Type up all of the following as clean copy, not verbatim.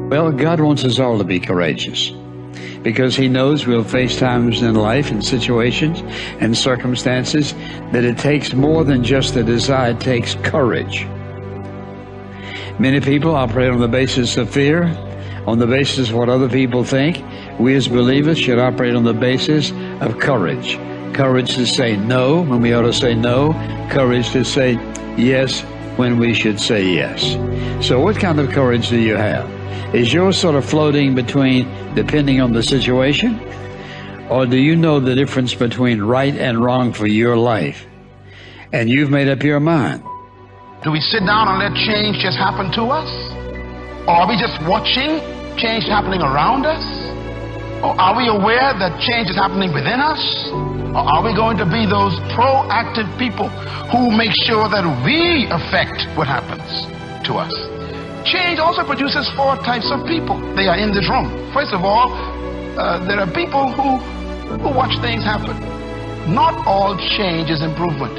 Well, God wants us all to be courageous because He knows we'll face times in life and situations and circumstances that it takes more than just a desire. It takes courage. Many people operate on the basis of fear, on the basis of what other people think. We as believers should operate on the basis of courage. Courage to say no when we ought to say no. Courage to say yes when we should say yes. So what kind of courage do you have? Is yours sort of floating between depending on the situation? Or do you know the difference between right and wrong for your life? And you've made up your mind. Do we sit down and let change just happen to us? Or are we just watching change happening around us? Or are we aware that change is happening within us? Or are we going to be those proactive people who make sure that we affect what happens to us? Change also produces 4 types of people. They are in this room. First of all, there are people who watch things happen. Not all change is improvement.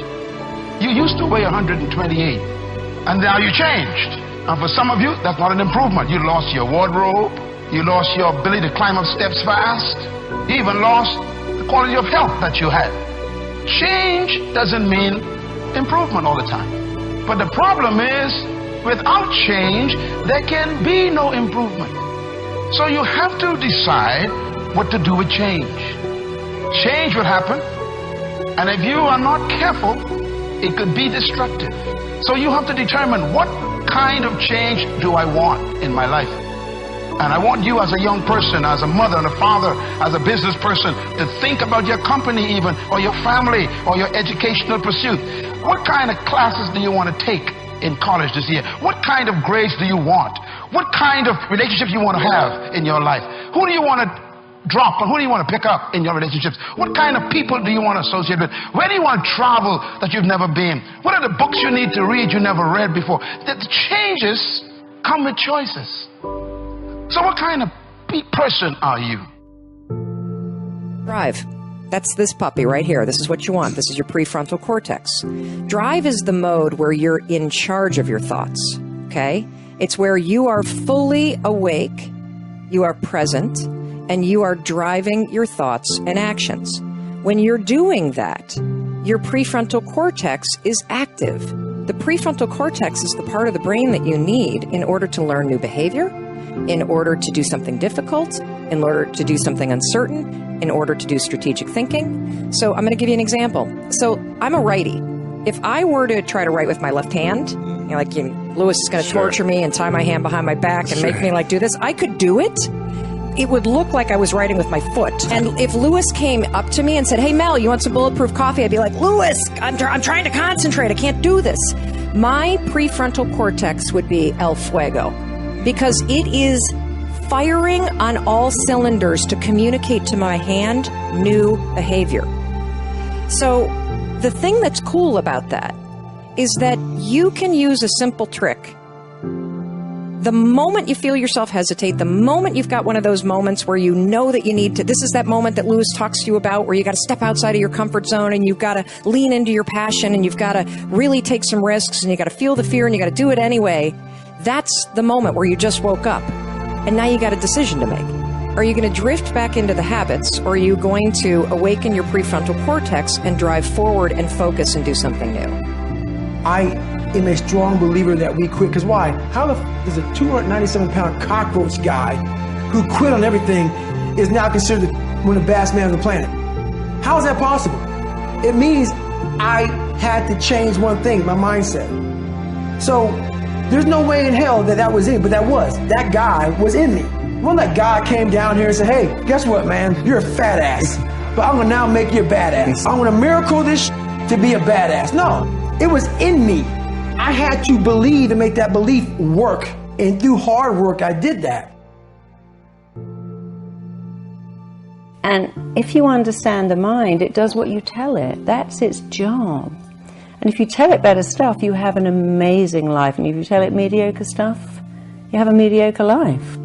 You used to weigh 128, and now you changed. And for some of you, that's not an improvement. You lost your wardrobe. You lost your ability to climb up steps fast. You even lost the quality of health that you had. Change doesn't mean improvement all the time. But the problem is, without change, there can be no improvement. So you have to decide what to do with change. Change will happen, and if you are not careful, it could be destructive. So you have to determine, what kind of change do I want in my life? And I want you as a young person, as a mother and a father, as a business person, to think about your company even, or your family, or your educational pursuit. What kind of classes do you want to take in college this year? What kind of grades do you want? What kind of relationships you want to have in your life? Who do you want to drop, and who do you want to pick up in your relationships? What kind of people do you want to associate with? Where do you want to travel that you've never been? What are the books you need to read you never read before? The changes come with choices. So what kind of person are you? Drive. That's this puppy right here. This is what you want. This is your prefrontal cortex. Drive is the mode where you're in charge of your thoughts, okay? It's where you are fully awake, you are present, and you are driving your thoughts and actions. When you're doing that, your prefrontal cortex is active. The prefrontal cortex is the part of the brain that you need in order to learn new behavior, in order to do something difficult, in order to do something uncertain, in order to do strategic thinking. So I'm going to give you an example. So I'm a righty. If I were to try to write with my left hand, Lewis is going to torture me and tie my hand behind my back and make me do this, I could do it. It would look like I was writing with my foot. And if Lewis came up to me and said, "Hey, Mel, you want some bulletproof coffee?" I'd be like, "Lewis, I'm trying to concentrate. I can't do this." My prefrontal cortex would be el fuego, because it is firing on all cylinders to communicate to my hand new behavior. So the thing that's cool about that is that you can use a simple trick. The moment you feel yourself hesitate, the moment you've got one of those moments where you know that you need to, this is that moment that Lewis talks to you about, where you got to step outside of your comfort zone and you've got to lean into your passion and you've got to really take some risks and you got to feel the fear and you got to do it anyway. That's the moment where you just woke up and now you got a decision to make. Are you going to drift back into the habits, or are you going to awaken your prefrontal cortex and drive forward and focus and do something new? I am a strong believer that we quit. Because why? How does a 297-pound cockroach guy who quit on everything is now considered one of the baddest men on the planet? How is that possible? It means I had to change one thing, my mindset. So there's no way in hell that was it, but that guy was in me. When that guy came down here and said, "Hey, guess what, man? You're a fat ass, but I'm gonna now make you a badass. I'm gonna miracle this to be a badass." No, it was in me. I had to believe and make that belief work. And through hard work, I did that. And if you understand the mind, it does what you tell it. That's its job. And if you tell it better stuff, you have an amazing life. And if you tell it mediocre stuff, you have a mediocre life.